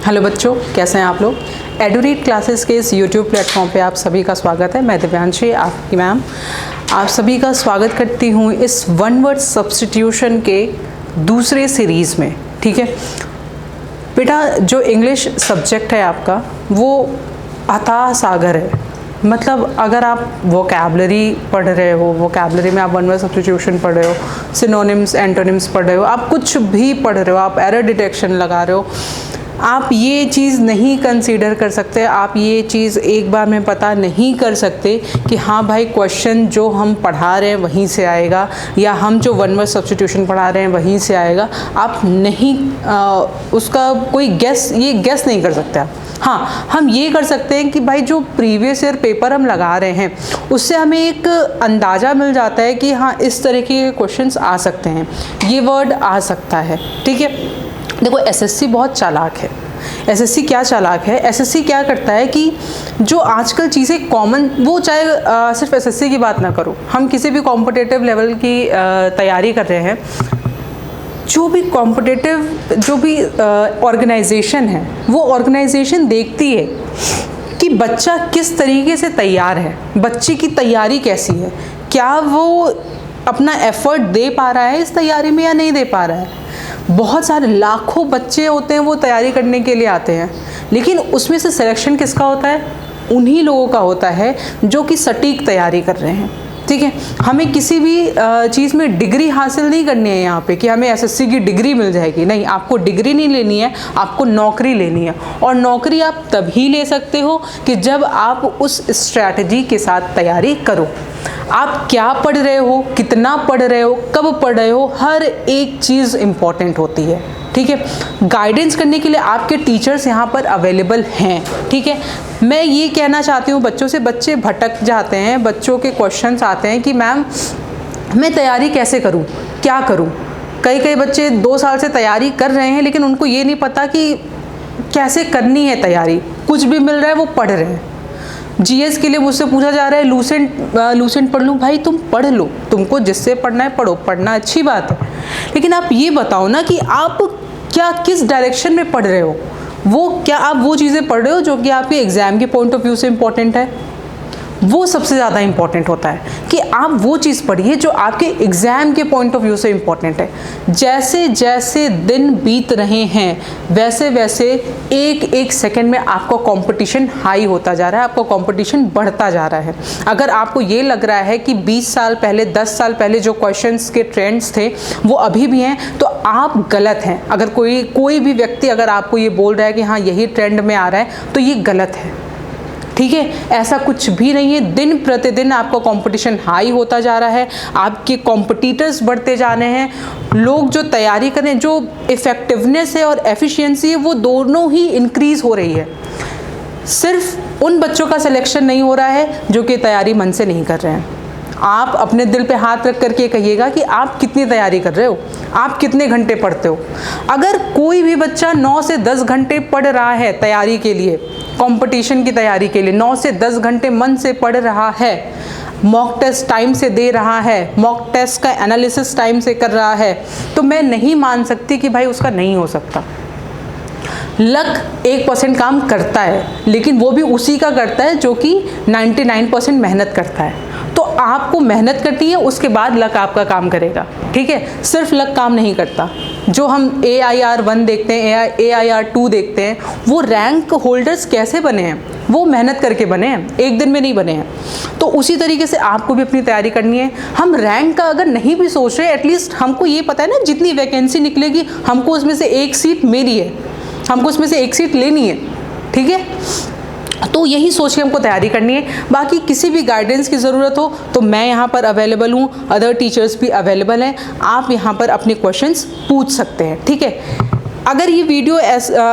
Hello बच्चों, कैसे हैं आप लोग। एडुरीड क्लासेस के इस यूट्यूब प्लेटफॉर्म पे आप सभी का स्वागत है। मैं दिव्यांशी, आपकी मैम, आप सभी का स्वागत करती हूँ इस वन वर्ड सब्स्टिट्यूशन के दूसरे सीरीज़ में। ठीक है बेटा, जो इंग्लिश सब्जेक्ट है आपका वो अथाह सागर है। मतलब अगर आप वोकैबलरी पढ़ रहे हो, वोकैबलरी में आप वन वर्ड सब्स्टिट्यूशन पढ़ रहे हो, सिनोनिम्स एंटोनिम्स पढ़ रहे हो, आप कुछ भी पढ़ रहे हो, आप एरर डिटेक्शन लगा रहे हो, आप ये चीज़ नहीं कंसीडर कर सकते, आप ये चीज़ एक बार में पता नहीं कर सकते कि हाँ भाई क्वेश्चन जो हम पढ़ा रहे हैं वहीं से आएगा या हम जो वन वर्ड सब्स्टिट्यूशन पढ़ा रहे हैं वहीं से आएगा। आप नहीं उसका कोई गेस नहीं कर सकते आप। हाँ, हम ये कर सकते हैं कि भाई जो प्रीवियस ईयर पेपर हम लगा रहे हैं उससे हमें एक अंदाज़ा मिल जाता है कि हाँ इस तरीके के क्वेश्चंस आ सकते हैं, ये वर्ड आ सकता है। ठीक है, देखो एसएससी बहुत चालाक है। एसएससी क्या चालाक है, एसएससी क्या करता है कि जो आजकल चीज़ें कॉमन, वो चाहे सिर्फ एसएससी की बात ना करो, हम किसी भी कॉम्पिटिटिव लेवल की तैयारी कर रहे हैं, जो भी कॉम्पिटिटिव जो भी ऑर्गेनाइजेशन है वो ऑर्गेनाइजेशन देखती है कि बच्चा किस तरीके से तैयार है, बच्चे की तैयारी कैसी है, क्या वो अपना एफर्ट दे पा रहा है इस तैयारी में या नहीं दे पा रहा है। बहुत सारे लाखों बच्चे होते हैं वो तैयारी करने के लिए आते हैं, लेकिन उसमें से सिलेक्शन किसका होता है, उन्हीं लोगों का होता है जो कि सटीक तैयारी कर रहे हैं। ठीक है, हमें किसी भी चीज़ में डिग्री हासिल नहीं करनी है यहाँ पे कि हमें एसएससी की डिग्री मिल जाएगी, नहीं, आपको डिग्री नहीं लेनी है, आपको नौकरी लेनी है। और नौकरी आप तभी ले सकते हो कि जब आप उस स्ट्रैटेजी के साथ तैयारी करो। आप क्या पढ़ रहे हो, कितना पढ़ रहे हो, कब पढ़ रहे हो, हर एक चीज़ इम्पॉर्टेंट होती है। ठीक है, गाइडेंस करने के लिए आपके टीचर्स यहाँ पर अवेलेबल हैं। ठीक है, मैं ये कहना चाहती हूँ बच्चों से, बच्चे भटक जाते हैं, बच्चों के क्वेश्चंस आते हैं कि मैम मैं तैयारी कैसे करूँ, क्या करूँ। कई बच्चे 2 साल से तैयारी कर रहे हैं लेकिन उनको ये नहीं पता कि कैसे करनी है तैयारी, कुछ भी मिल रहा है वो पढ़ रहे हैं। जीएस के लिए मुझसे पूछा जा रहा है लूसेंट पढ़ लूँ। भाई तुम पढ़ लो, तुमको जिससे पढ़ना है पढ़ो, पढ़ना अच्छी बात है, लेकिन आप ये बताओ ना कि आप क्या किस डायरेक्शन में पढ़ रहे हो, वो क्या आप वो चीज़ें पढ़ रहे हो जो कि आपके एग्ज़ाम के पॉइंट ऑफ व्यू से इम्पॉर्टेंट है। वो सबसे ज़्यादा इम्पॉर्टेंट होता है कि आप वो चीज़ पढ़िए जो आपके एग्ज़ाम के पॉइंट ऑफ व्यू से इम्पॉर्टेंट है। जैसे जैसे दिन बीत रहे हैं वैसे वैसे एक एक सेकंड में आपका कंपटीशन हाई होता जा रहा है, आपका कंपटीशन बढ़ता जा रहा है। अगर आपको ये लग रहा है कि 20 साल पहले 10 साल पहले जो क्वेश्चंस के ट्रेंड्स थे वो अभी भी हैं, तो आप गलत हैं। अगर कोई भी व्यक्ति अगर आपको ये बोल रहा है कि हाँ यही ट्रेंड में आ रहा है तो ये गलत है। ठीक है, ऐसा कुछ भी नहीं है। दिन प्रतिदिन आपका कंपटीशन हाई होता जा रहा है, आपके कॉम्पिटिटर्स बढ़ते जा रहे हैं, लोग जो तैयारी कर रहे हैं, जो इफ़ेक्टिवनेस है और एफिशिएंसी है वो दोनों ही इंक्रीज़ हो रही है। सिर्फ उन बच्चों का सिलेक्शन नहीं हो रहा है जो कि तैयारी मन से नहीं कर रहे हैं। आप अपने दिल पे हाथ रख करके कहिएगा कि आप कितनी तैयारी कर रहे हो, आप कितने घंटे पढ़ते हो। अगर कोई भी बच्चा 9 से 10 घंटे पढ़ रहा है तैयारी के लिए, कंपटीशन की तैयारी के लिए 9 से 10 घंटे मन से पढ़ रहा है, मॉक टेस्ट टाइम से दे रहा है, मॉक टेस्ट का एनालिसिस टाइम से कर रहा है, तो मैं नहीं मान सकती कि भाई उसका नहीं हो सकता। लक 1% काम करता है, लेकिन वो भी उसी का करता है जो कि 99% मेहनत करता है। तो आपको मेहनत करनी है, उसके बाद लक आपका काम करेगा। ठीक है, सिर्फ लक काम नहीं करता। जो हम AIR 1 देखते हैं, AIR 2 देखते हैं, वो रैंक होल्डर्स कैसे बने हैं, वो मेहनत करके बने हैं, एक दिन में नहीं बने हैं। तो उसी तरीके से आपको भी अपनी तैयारी करनी है। हम रैंक का अगर नहीं भी सोच रहे, एटलीस्ट हमको ये पता है ना जितनी वैकेंसी निकलेगी हमको उसमें से एक सीट मेरी है, हमको उसमें से एक सीट लेनी है। ठीक है, तो यही सोच के हमको तैयारी करनी है। बाकी किसी भी गाइडेंस की ज़रूरत हो तो मैं यहाँ पर अवेलेबल हूँ, अदर टीचर्स भी अवेलेबल हैं, आप यहाँ पर अपने क्वेश्चंस पूछ सकते हैं। ठीक है, अगर ये वीडियो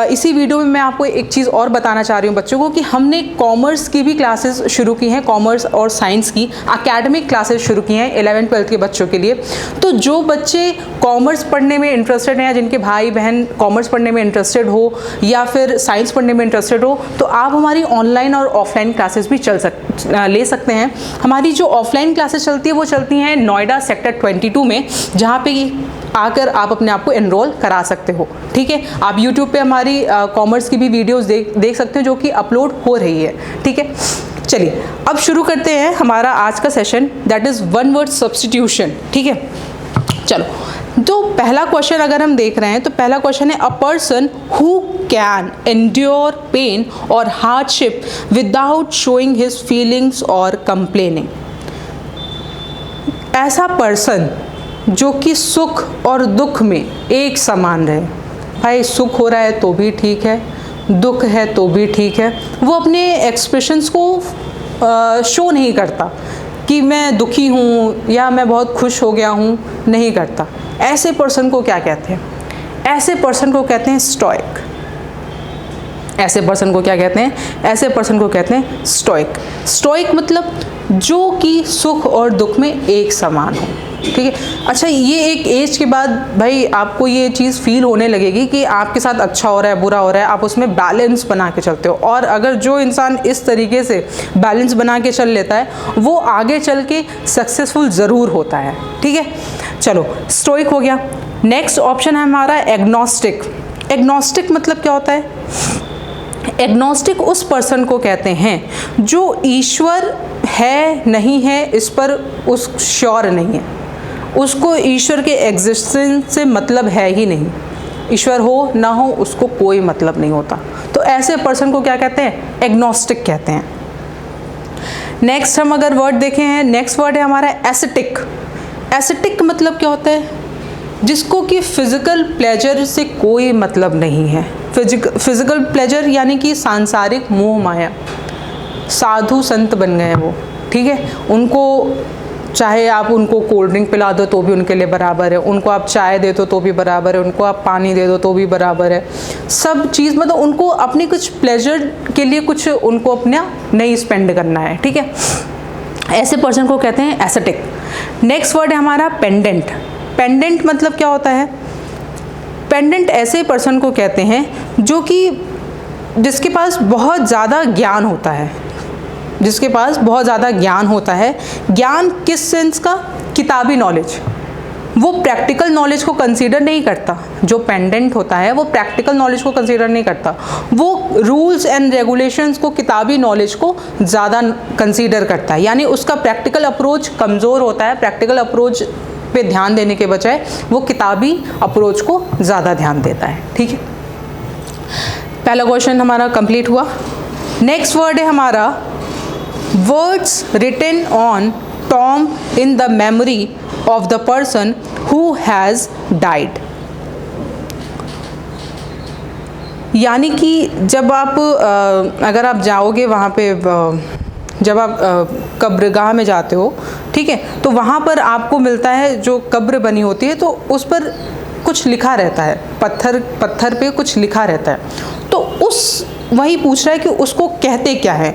इसी वीडियो में मैं आपको एक चीज़ और बताना चाह रही हूँ बच्चों को कि हमने कॉमर्स की भी क्लासेस शुरू की हैं, कॉमर्स और साइंस की एकेडमिक क्लासेस शुरू की हैं 11th-12th के बच्चों के लिए। तो जो बच्चे कॉमर्स पढ़ने में इंटरेस्टेड हैं या जिनके भाई बहन कॉमर्स पढ़ने में इंटरेस्टेड हो या फिर साइंस पढ़ने में इंटरेस्टेड हो, तो आप हमारी ऑनलाइन और ऑफलाइन क्लासेस भी ले सकते हैं। हमारी जो ऑफलाइन क्लासेस चलती है वो चलती हैं नोएडा सेक्टर 22 में, जहाँ पे आकर आप अपने आप को एनरोल करा सकते हो। ठीक है। आप YouTube पे हमारी कॉमर्स की भी वीडियोस देख सकते हैं जो कि अपलोड हो रही है, ठीक है। चलिए अब शुरू करते हैं हमारा आज का session, that is one word substitution, ठीक है। चलो, तो पहला क्वेश्चन अगर हम देख रहे हैं तो पहला क्वेश्चन है, a person who can endure pain और hardship without showing his feelings और कंप्लेनिंग। ऐसा पर्सन जो कि सुख और दुख में एक समान रहे। भाई सुख हो रहा है तो भी ठीक है, दुख है तो भी ठीक है, वो अपने एक्सप्रेशंस को शो नहीं करता कि मैं दुखी हूँ या मैं बहुत खुश हो गया हूँ, नहीं करता। ऐसे पर्सन को क्या कहते हैं? ऐसे पर्सन को कहते हैं स्टोइक। ऐसे पर्सन को क्या कहते हैं? ऐसे पर्सन को कहते हैं स्टोइक। स्टोइक मतलब जो कि सुख और दुख में एक समान हो, ठीक है। अच्छा, ये एक एज के बाद भाई आपको ये चीज़ फील होने लगेगी कि आपके साथ अच्छा हो रहा है, बुरा हो रहा है, आप उसमें बैलेंस बना के चलते हो। और अगर जो इंसान इस तरीके से बैलेंस बना के चल लेता है वो आगे चल के सक्सेसफुल ज़रूर होता है, ठीक है। चलो, स्टोइक हो गया। नेक्स्ट ऑप्शन है हमारा एग्नोस्टिक। एग्नोस्टिक मतलब क्या होता है? एग्नोस्टिक उस पर्सन को कहते हैं जो ईश्वर है नहीं है इस पर उस श्योर नहीं है, उसको ईश्वर के एग्जिस्टेंस से मतलब है ही नहीं, ईश्वर हो ना हो उसको कोई मतलब नहीं होता। तो ऐसे पर्सन को क्या कहते हैं? एग्नोस्टिक कहते हैं। नेक्स्ट हम अगर वर्ड देखें हैं, नेक्स्ट वर्ड है हमारा एस्थेटिक। एस्थेटिक मतलब क्या होता है? जिसको कि फिजिकल प्लेजर से कोई मतलब नहीं है। फिजिकल प्लेजर यानी कि सांसारिक मोह माया। साधु संत बन गए वो, ठीक है। उनको चाहे आप उनको कोल्ड ड्रिंक पिला दो तो भी उनके लिए बराबर है, उनको आप चाय दे दो तो भी बराबर है, उनको आप पानी दे दो तो भी बराबर है। सब चीज़ मतलब उनको अपनी कुछ प्लेजर के लिए कुछ उनको अपना नहीं स्पेंड करना है, ठीक है। ऐसे पर्सन को कहते हैं एस्थेटिक। नेक्स्ट वर्ड है हमारा पेंडेंट। पेंडेंट मतलब क्या होता है? पेंडेंट ऐसे पर्सन को कहते हैं जो कि जिसके पास बहुत ज़्यादा ज्ञान होता है, जिसके पास बहुत ज़्यादा ज्ञान होता है। ज्ञान किस सेंस का? किताबी नॉलेज। वो प्रैक्टिकल नॉलेज को कंसीडर नहीं करता। जो पेंडेंट होता है वो प्रैक्टिकल नॉलेज को कंसीडर नहीं करता, वो रूल्स एंड रेगुलेशंस को, किताबी नॉलेज को ज़्यादा कंसीडर करता है। यानी उसका प्रैक्टिकल अप्रोच कमज़ोर होता है। प्रैक्टिकल अप्रोच पे ध्यान देने के बजाय वो किताबी अप्रोच को ज़्यादा ध्यान देता है, ठीक है। पहला क्वेश्चन हमारा कंप्लीट हुआ। नेक्स्ट वर्ड है हमारा words written on tomb in the memory of the person who has died. यानी कि जब आप अगर आप जाओगे वहाँ पे, जब आप कब्रगाह में जाते हो, ठीक है, तो वहाँ पर आपको मिलता है जो कब्र बनी होती है, तो उस पर कुछ लिखा रहता है, पत्थर पे कुछ लिखा रहता है। तो वही पूछ रहा है कि उसको कहते क्या है?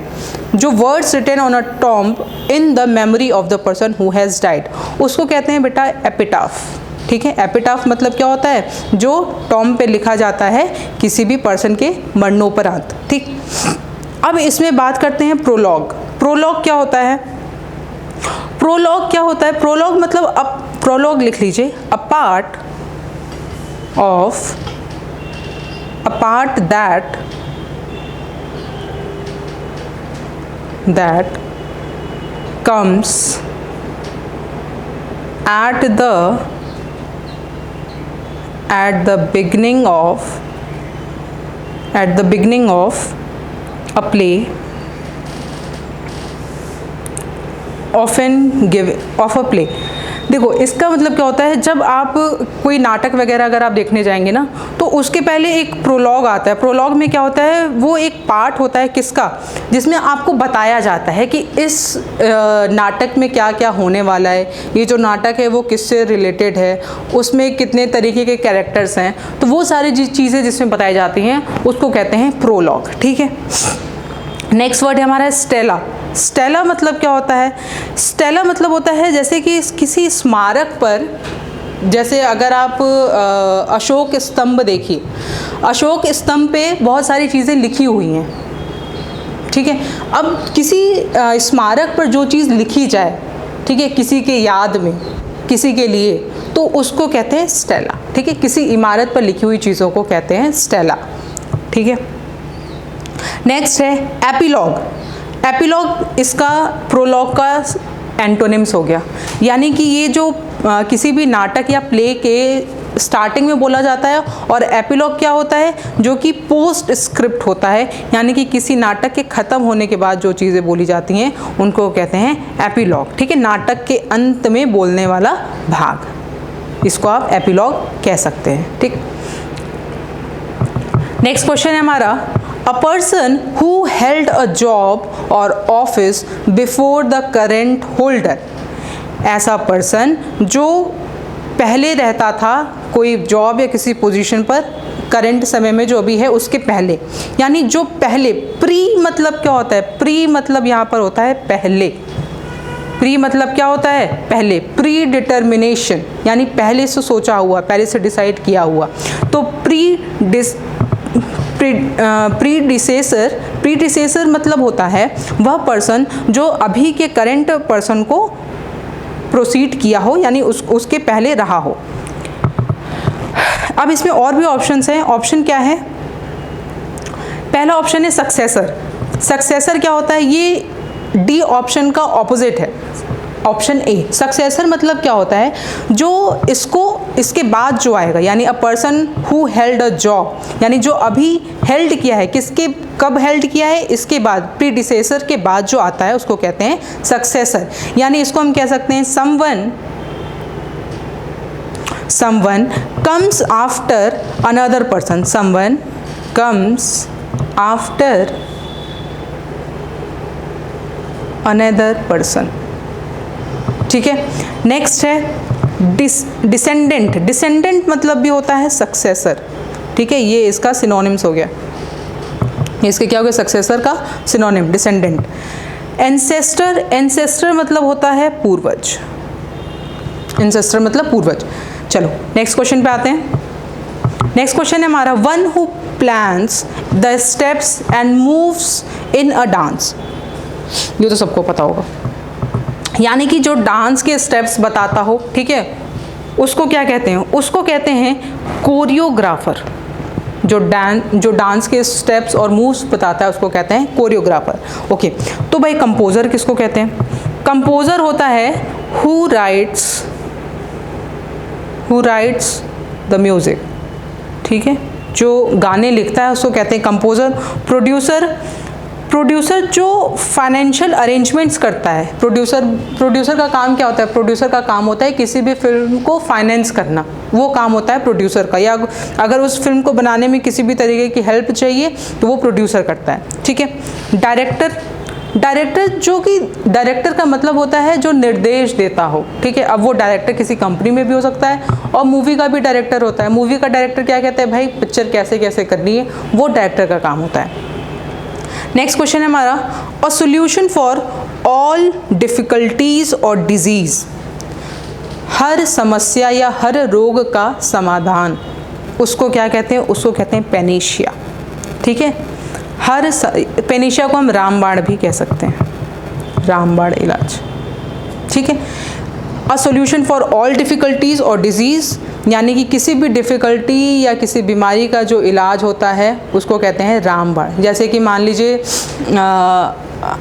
जो words written on a tomb in the memory of the person who has died, उसको कहते हैं बेटा एपिटाफ, ठीक है। एपिटाफ मतलब क्या होता है? जो टॉम्ब पे लिखा जाता है किसी भी पर्सन के मरणोपरांत, ठीक। अब इसमें बात करते हैं प्रोलॉग। प्रोलॉग क्या होता है? प्रोलॉग क्या होता है? प्रोलॉग मतलब, अब प्रोलॉग लिख लीजिए, a part that comes at the beginning of a play, of a play। देखो इसका मतलब क्या होता है? जब आप कोई नाटक वगैरह अगर आप देखने जाएंगे ना, तो उसके पहले एक प्रोलॉग आता है। प्रोलॉग में क्या होता है? वो एक पार्ट होता है किसका? जिसमें आपको बताया जाता है कि इस नाटक में क्या क्या होने वाला है, ये जो नाटक है वो किससे रिलेटेड है, उसमें कितने तरीके के कैरेक्टर्स हैं। तो वो सारी चीज़ें जिसमें बताई जाती हैं उसको कहते हैं प्रोलॉग, ठीक है। नेक्स्ट वर्ड है हमारा स्टेला। स्टेला मतलब क्या होता है? स्टेला मतलब होता है जैसे कि किसी स्मारक पर, जैसे अगर आप अशोक स्तंभ देखिए, अशोक स्तंभ पे बहुत सारी चीज़ें लिखी हुई हैं, ठीक है। अब किसी स्मारक पर जो चीज़ लिखी जाए, ठीक है, किसी के याद में, किसी के लिए, तो उसको कहते हैं स्टेला। ठीक है, किसी इमारत पर लिखी हुई चीज़ों को कहते हैं स्टेला। ठीक है, नेक्स्ट है एपिलॉग। एपिलॉग इसका प्रोलॉग का एंटोनिम्स हो गया, यानी कि ये जो किसी भी नाटक या प्ले के स्टार्टिंग में बोला जाता है, और एपिलॉग क्या होता है, जो कि पोस्ट स्क्रिप्ट होता है, यानी कि किसी नाटक के ख़त्म होने के बाद जो चीज़ें बोली जाती हैं उनको कहते हैं एपिलॉग। ठीक है, नाटक के अंत में बोलने वाला भाग, इसको आप एपिलॉग कह सकते हैं। ठीक, नेक्स्ट क्वेश्चन है हमारा, a person who held a job और office before the current holder. ऐसा पर्सन जो पहले रहता था कोई जॉब या किसी पोजीशन पर करंट समय में जो अभी है उसके पहले, यानी जो पहले, प्री मतलब क्या होता है, प्री मतलब यहाँ पर होता है पहले। प्री मतलब क्या होता है, पहले। प्री डिटर्मिनेशन यानी पहले से सोचा हुआ, पहले से डिसाइड किया हुआ। तो प्रीडिसेसर मतलब होता है वह पर्सन जो अभी के करंट पर्सन को प्रोसीड किया हो, यानी उसके पहले रहा हो। अब इसमें और भी ऑप्शंस हैं। ऑप्शन क्या है, पहला ऑप्शन है सक्सेसर। सक्सेसर क्या होता है, ये डी ऑप्शन का ऑपोजिट है, ऑप्शन ए। सक्सेसर मतलब क्या होता है, जो इसके बाद जो आएगा, यानी अ person who held a job, यानी जो अभी हेल्ड किया है, किसके कब हेल्ड किया है, इसके बाद, प्रीडिसेसर के बाद जो आता है उसको कहते हैं सक्सेसर। यानी इसको हम कह सकते हैं someone comes after another person, someone comes after another person। ठीक है, नेक्स्ट है डिसेंडेंट। डिसेंडेंट मतलब भी होता है सक्सेसर। ठीक है, ये इसका सिनोनिम्स हो गया, इसके क्या हो गया, सक्सेसर का सिनोनिम डिसेंडेंट। एंसेस्टर, एंसेस्टर मतलब होता है पूर्वज। एंसेस्टर मतलब पूर्वज। चलो नेक्स्ट क्वेश्चन पे आते हैं। नेक्स्ट क्वेश्चन है हमारा, one who plans the steps and moves in a dance. ये तो सबको पता होगा, यानी कि जो डांस के स्टेप्स बताता हो, ठीक है, उसको क्या कहते हैं, उसको कहते हैं कोरियोग्राफर। जो डांस के स्टेप्स और मूव्स बताता है उसको कहते हैं कोरियोग्राफर। ओके, तो भाई कंपोजर किसको कहते हैं, कंपोजर होता है हु राइट्स द म्यूजिक। ठीक है, जो गाने लिखता है उसको कहते हैं कंपोजर। प्रोड्यूसर जो फाइनेंशियल अरेंजमेंट्स करता है, प्रोड्यूसर का काम क्या होता है, प्रोड्यूसर का काम होता है किसी भी फिल्म को फाइनेंस करना, वो काम होता है प्रोड्यूसर का। या अगर उस फिल्म को बनाने में किसी भी तरीके की हेल्प चाहिए तो वो प्रोड्यूसर करता है। ठीक है, डायरेक्टर जो कि डायरेक्टर का मतलब होता है जो निर्देश देता हो। ठीक है, अब वो डायरेक्टर किसी कंपनी में भी हो सकता है, और मूवी का भी डायरेक्टर होता है। मूवी का डायरेक्टर क्या कहते हैं, भाई पिक्चर कैसे कैसे करनी है, वो डायरेक्टर का काम होता है। नेक्स्ट क्वेश्चन है हमारा, a solution for all difficulties और डिजीज। हर समस्या या हर रोग का समाधान, उसको क्या कहते हैं, उसको कहते हैं पेनिशिया। ठीक है, पेनिशिया को हम रामबाण भी कह सकते हैं, रामबाण इलाज। ठीक है, a solution for all difficulties और डिजीज़, यानी कि किसी भी डिफ़िकल्टी या किसी बीमारी का जो इलाज होता है उसको कहते हैं रामबाण। जैसे कि मान लीजिए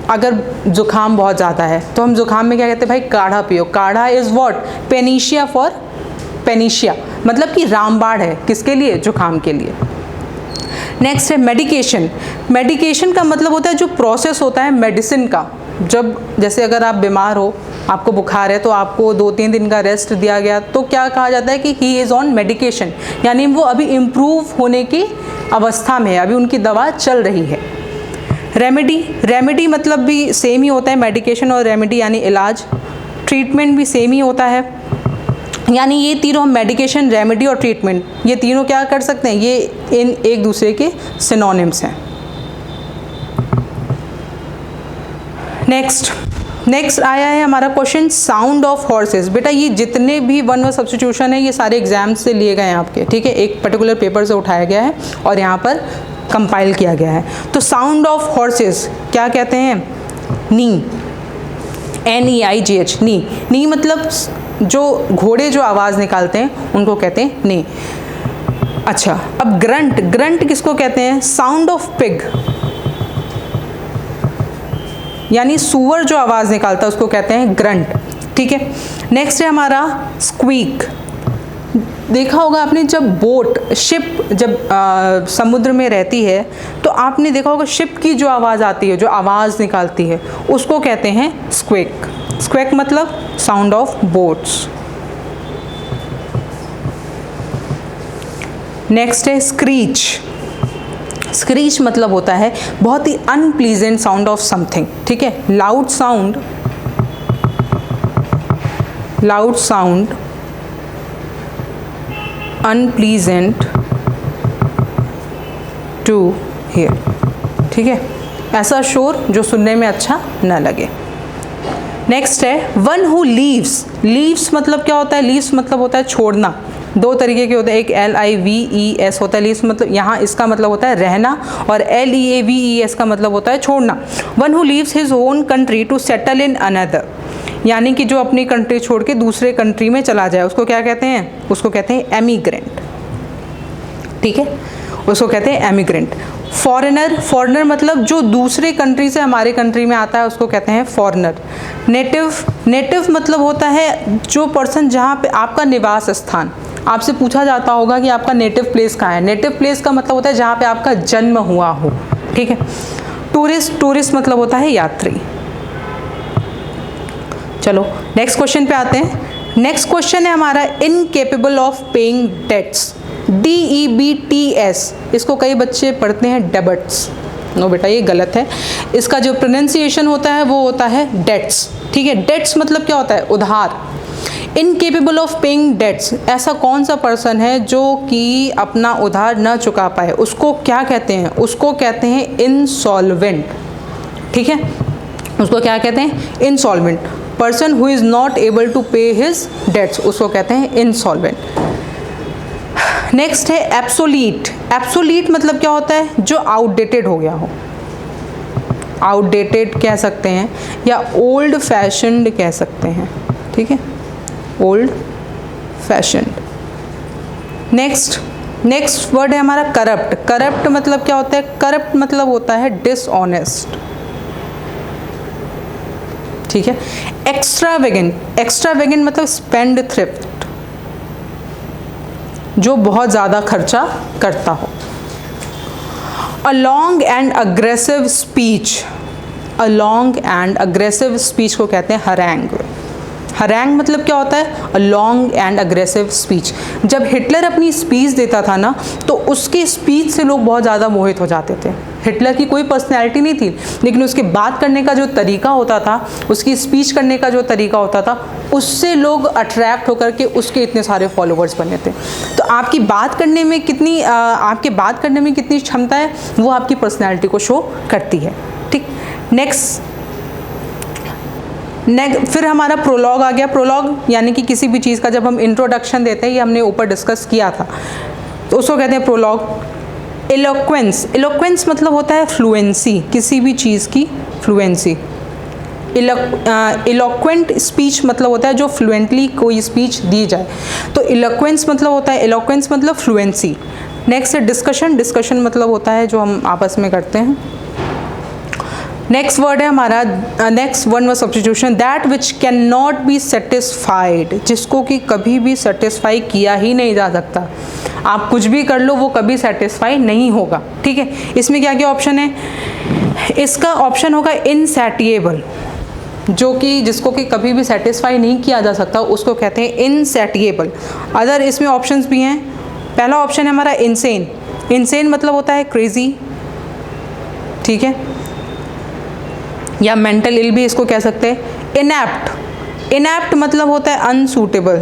अगर ज़ुकाम बहुत ज़्यादा है तो हम ज़ुकाम में क्या कहते हैं, भाई काढ़ा पियो। काढ़ा is what, panacea for panacea, मतलब कि रामबाण है किसके लिए, ज़ुकाम के लिए। नेक्स्ट है मेडिकेशन। मेडिकेशन का मतलब होता है जो प्रोसेस होता है मेडिसिन का। जब जैसे अगर आप बीमार हो, आपको बुखार है, तो आपको 2-3 दिन का रेस्ट दिया गया, तो क्या कहा जाता है कि ही इज़ ऑन मेडिकेशन, यानी वो अभी इम्प्रूव होने की अवस्था में है, अभी उनकी दवा चल रही है। रेमेडी मतलब भी सेम ही होता है, मेडिकेशन और रेमेडी यानी इलाज। ट्रीटमेंट भी सेम ही होता है, यानी ये तीनों मेडिकेशन, रेमेडी और ट्रीटमेंट, ये तीनों क्या कर सकते हैं, ये इन एक दूसरे के सिनोनिम्स हैं। नेक्स्ट आया है हमारा क्वेश्चन, साउंड ऑफ हॉर्सेस। बेटा ये जितने भी वन वर्ड सब्स्टिट्यूशन है ये सारे एग्जाम्स से लिए गए हैं आपके। ठीक है, एक पर्टिकुलर पेपर से उठाया गया है और यहाँ पर कंपाइल किया गया है। तो साउंड ऑफ हॉर्सेस क्या कहते हैं, नी, NEIGH, नी। नी मतलब जो घोड़े जो आवाज़ निकालते हैं उनको कहते हैं ने। अच्छा, अब ग्रंट, ग्रंट किसको कहते हैं? साउंड ऑफ पिग, यानी सुअर जो आवाज़ निकालता है उसको कहते हैं ग्रंट। ठीक है, नेक्स्ट है हमारा स्क्वीक। देखा होगा आपने, जब बोट शिप जब समुद्र में रहती है तो आपने देखा होगा शिप की जो आवाज़ आती है, जो आवाज़ निकालती है, उसको कहते हैं स्क्वेक। स्क्वेक मतलब साउंड ऑफ बोट्स। नेक्स्ट है स्क्रीच। स्क्रीच मतलब होता है बहुत ही अनप्लीजेंट साउंड ऑफ समथिंग। ठीक है, loud sound, loud sound unpleasant to hear. ठीक है, ऐसा शोर जो सुनने में अच्छा न लगे। नेक्स्ट है वन हु लीव्स। लीव्स मतलब क्या होता है? लीव्स मतलब होता है छोड़ना। दो तरीके के होते हैं, एक LIVES होता है लीव्स, मतलब यहाँ इसका मतलब होता है रहना, और LEAVES का मतलब होता है छोड़ना। One who leaves his own country to settle in another, यानी कि जो अपनी कंट्री छोड़ के दूसरे कंट्री में चला जाए, उसको क्या कहते हैं? उसको कहते हैं एमिग्रेंट। ठीक है, उसको कहते हैं एमिग्रेंट। फॉरेनर, फॉरेनर मतलब जो दूसरे कंट्री से हमारे कंट्री में आता है उसको कहते हैं फॉरेनर। नेटिव, नेटिव मतलब होता है जो पर्सन जहाँ पे आपका निवास स्थान, आपसे पूछा जाता होगा कि आपका नेटिव प्लेस कहाँ है। नेटिव प्लेस का मतलब होता है जहाँ पे आपका जन्म हुआ हो। ठीक है, टूरिस्ट, टूरिस्ट मतलब होता है यात्री। चलो नेक्स्ट क्वेश्चन पे आते हैं। नेक्स्ट क्वेश्चन है हमारा incapable of paying debts. DEBTS, इसको कई बच्चे पढ़ते हैं डेब्ट्स। नो बेटा, ये गलत है। इसका जो प्रोनाउंसिएशन होता है वो होता है डेट्स। ठीक है, डेट्स मतलब क्या होता है? उधार। इनकेपेबल ऑफ पेइंग डेट्स, ऐसा कौन सा पर्सन है जो कि अपना उधार न चुका पाए, उसको क्या कहते हैं? उसको कहते हैं इंसॉल्वेंट। ठीक है, उसको क्या कहते हैं? Insolvent. Person who is not able to pay his debts, उसको कहते हैं इंसॉल्वेंट। नेक्स्ट है एब्सोलीट। एब्सोलीट मतलब क्या होता है? जो आउटडेटेड हो गया हो। आउटडेटेड कह सकते हैं या ओल्ड फैशन्ड कह सकते हैं। ठीक है, ओल्ड फैशन्ड। नेक्स्ट वर्ड है हमारा करप्ट। करप्ट मतलब क्या होता है? करप्ट मतलब होता है डिसऑनेस्ट। ठीक है, एक्स्ट्रावेगेंट। एक्स्ट्रावेगेंट मतलब स्पेंड थ्रिफ्ट, जो बहुत ज़्यादा खर्चा करता हो। A long and aggressive speech. A long and aggressive speech को कहते हैं हरैंग। हरैंग मतलब क्या होता है? A long and aggressive speech. जब हिटलर अपनी स्पीच देता था ना, तो उसकी स्पीच से लोग बहुत ज़्यादा मोहित हो जाते थे। हिटलर की कोई पर्सनैलिटी नहीं थी, लेकिन उसके बात करने का जो तरीका होता था, उसकी स्पीच करने का जो तरीका होता था, उससे लोग अट्रैक्ट होकर के उसके इतने सारे फॉलोवर्स बने थे। तो आपकी बात करने में कितनी आपके बात करने में कितनी क्षमता है, वो आपकी पर्सनैलिटी को शो करती है। ठीक, फिर हमारा प्रोलॉग आ गया। प्रोलॉग यानी कि किसी भी चीज़ का जब हम इंट्रोडक्शन देते हैं, ये हमने ऊपर डिस्कस किया था, तो उसको कहते हैं प्रोलॉग। इलोक्वेंस। इलोक्वेंस मतलब होता है फ्लुएंसी, किसी भी चीज़ की फ्लुएंसी। इलोक्वेंट स्पीच मतलब होता है जो फ्लुएंटली कोई स्पीच दी जाए, तो इलोक्वेंस मतलब होता है, इलोक्वेंस मतलब फ्लुएंसी। नेक्स्ट है डिस्कशन। डिस्कशन मतलब होता है जो हम आपस में करते हैं। नेक्स्ट वर्ड है हमारा, next one word substitution, that which can not be satisfied, जिसको कि कभी भी सेटिस्फाई किया ही नहीं जा सकता। आप कुछ भी कर लो, वो कभी सेटिस्फाई नहीं होगा। ठीक है, इसमें क्या क्या ऑप्शन है? इसका ऑप्शन होगा इनसैटिएबल, जो कि जिसको कि कभी भी सेटिस्फाई नहीं किया जा सकता, उसको कहते हैं इनसैटिएबल। अदर इसमें ऑप्शंस भी हैं। पहला ऑप्शन है हमारा इंसेन। इंसेन मतलब होता है क्रेजी। ठीक है, या मेंटल इल भी इसको कह सकते हैं। इनएप्ट। इनएप्ट मतलब होता है अनसूटेबल,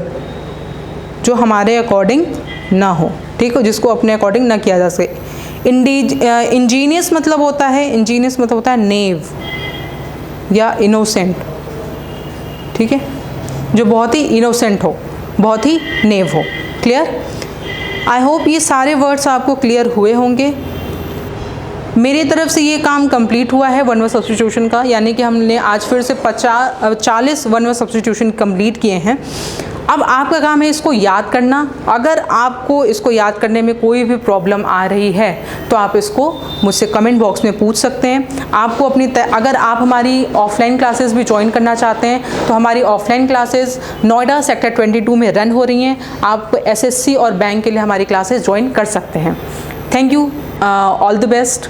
जो हमारे अकॉर्डिंग ना हो। ठीक है, जिसको अपने अकॉर्डिंग ना किया जा सके। इंजीनियस मतलब होता है, इंजीनियस मतलब होता है नेव या इनोसेंट। ठीक है, जो बहुत ही इनोसेंट हो, बहुत ही नेव हो। क्लियर? आई होप ये सारे वर्ड्स आपको क्लियर हुए होंगे। मेरी तरफ से ये काम कंप्लीट हुआ है वन वर्ड सब्स्टिट्यूशन का, यानी कि हमने आज फिर से 40 वन वर्ड सब्स्टिट्यूशन कंप्लीट किए हैं। अब आपका काम है इसको याद करना। अगर आपको इसको याद करने में कोई भी प्रॉब्लम आ रही है तो आप इसको मुझसे कमेंट बॉक्स में पूछ सकते हैं। आपको अगर आप हमारी ऑफलाइन क्लासेस भी ज्वाइन करना चाहते हैं तो हमारी ऑफलाइन क्लासेस नोएडा सेक्टर 22 में रन हो रही हैं। आप SSC और बैंक के लिए हमारी क्लासेस ज्वाइन कर सकते हैं। Thank you, all the best.